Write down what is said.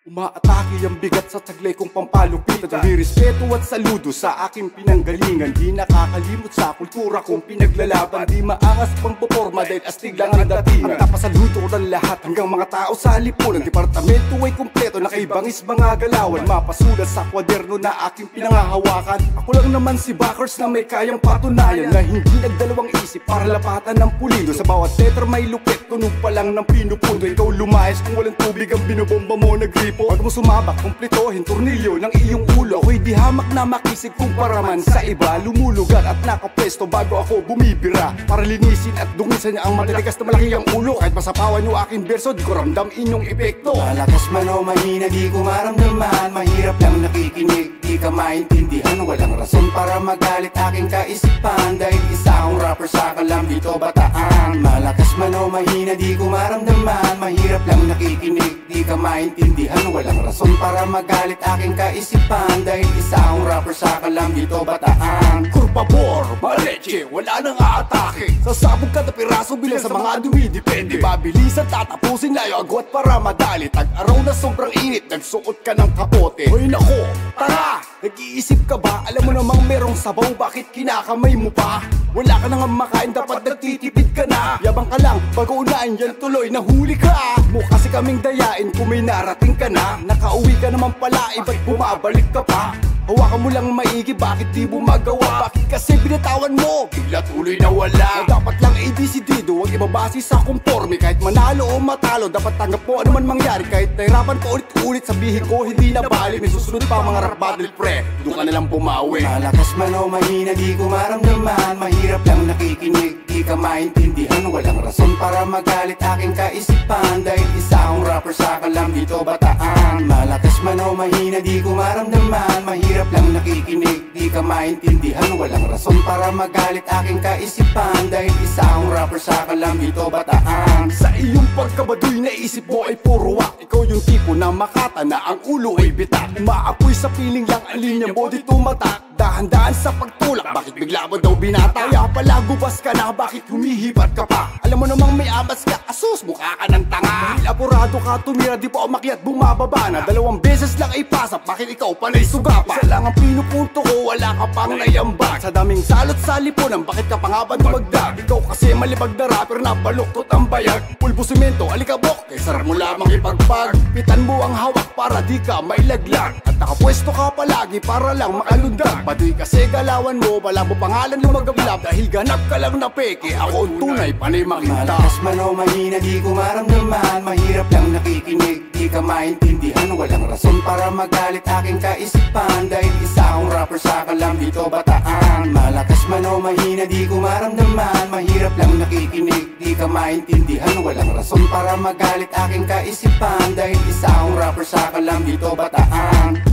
Umaatake ang bigat sa taglay kong pampalupitan. Respeto at saludo sa aking pinanggalingan. Di nakakalimot sa kultura kong pinaglalaban. Di maangas pang poporma dahil astig lang ang datingan. Ang tapasaludo ko ng lahat hanggang mga tao sa lipunan. Departamento ay kumpleto, nakaibangis mga galawan. Mapasulat sa kwaderno na aking pinangahawakan. Ako lang naman si Backers na may kayang patunayan na hindi nagdalawang isip para lapatan ng pulido. Sa bawat letter may lupit, tunog pa lang ng pinupundo. Ikaw lumayas kung walang tubig ang binobomba mo nagripo. Pag mo sumabak, kumpletohin tornilyo ng iyong ulo. Ako'y di hamak na makisig kumpara man sa iba. Lumulugar at nakapwesto bago ako bumibira para linisin at dungisan niya ang matitigas na malaki ang ulo. Kahit masapawan yung aking berso, di ko ramdam inyong epekto. Malakas man o mahina, di ko maramdaman. Mahirap lang nakikinig, di ka maintindihan. Walang rason para magalit aking kaisipan, dahil isa akong rapper sa Kalambito Bataan. Malakas man o mahina, di ko maramdaman. Mahirap lang nakikinig, di ka maintindihan. Walang rason para magalit aking kaisipan, dahil isa akong rapper sa Kalambito Bataan. Kurpabor, maleche, wala nang aatake. Sasabog ka na piraso bilang sa mga dumidepende. Mabilisan tatapusin layo agwat para madali. Tag-araw na sobrang init, nagsuot ka ng kapote. Hoy nako, tara! Nag-iisip ka ba? Alam mo namang merong sabaw, bakit kinakamay mo pa? Wala ka nang makain, dapat nagtitipid ka na. Yabang ka lang, pag-uunain yan tuloy, nahuli ka. Mo kasi kaming dayain kung may narating ka na. Nakauwi ka naman pala, ba't bumabalik ka pa? Hawakan mo lang maigi, bakit di mo magawa? Bakit kasi binatawan mo? Bigla tuloy na wala. Dapat lang i-decidido, huwag ibabase sa konforme. Kahit manalo o matalo, dapat tanggap mo ano man mangyari. Kahit nahirapan ko ulit-ulit, sabihin ko hindi na bali. May susunod pa mga rap battle, pre, doon ka nalang bumawi. Malakas man o mahina, di ko maramdaman. Mahirap lang nakikinig, di ka maintindihan. Walang rason para magalit aking kaisipan, dahil isa akong rapper sa Kalambito Bataan. Malakas man o mahina, di ko maramdaman. Mahirap lang nakikinig, di ka maintindihan. Walang rason para magalit aking kaisipan, dahil isa akong rapper sa Kalambito Bataan. Sa iyong pagkabaduy, naisip mo ay puro wak. Ikaw yung tipo na makata na ang ulo ay bitak. Umaapoy sa piling lang ang linya mo di tumatak. Dahan-dahan sa pagtulak, bakit bigla mo daw binata? Kaya pala gubas ka na, bakit humihipat ka pa? Alam mo namang may abas ka, asus, mukha ka ng tanga. Dahil apurado ka tumira, di pa umakyat, bumababa na. 2 beses lang ay pasap, bakit ikaw panay suga pa? Isa lang ang pinupunto ko, wala ka pang nayambag. Sa daming salot sa lipunan, bakit ka pa nga ba dumagdag? Ikaw kasi malibag na rapper na baluktot ang bayag. Pulbo simento, alikabok, kay sarap mo lamang ipagpag. Pitan mo ang hawak para di ka mailaglag. At nakapwesto ka palagi para lang makalundag. Padoy kasi galawan mo, wala mo pangalan lumagablab. Dahil ganap ka lang na peke, ako ang tunay, panay makita. Malakas man o mahina, di ko maramdaman. Mahirap lang nakikinig, di ka maintindihan. Walang rason para magalit aking kaisipan, dahil isa akong rapper sa Kalambito Bataan. Malakas man o mahina, di ko maramdaman. Mahirap lang nakikinig, di ka maintindihan. Walang rason para magalit aking kaisipan, dahil isa akong rapper sa Kalambito Bataan.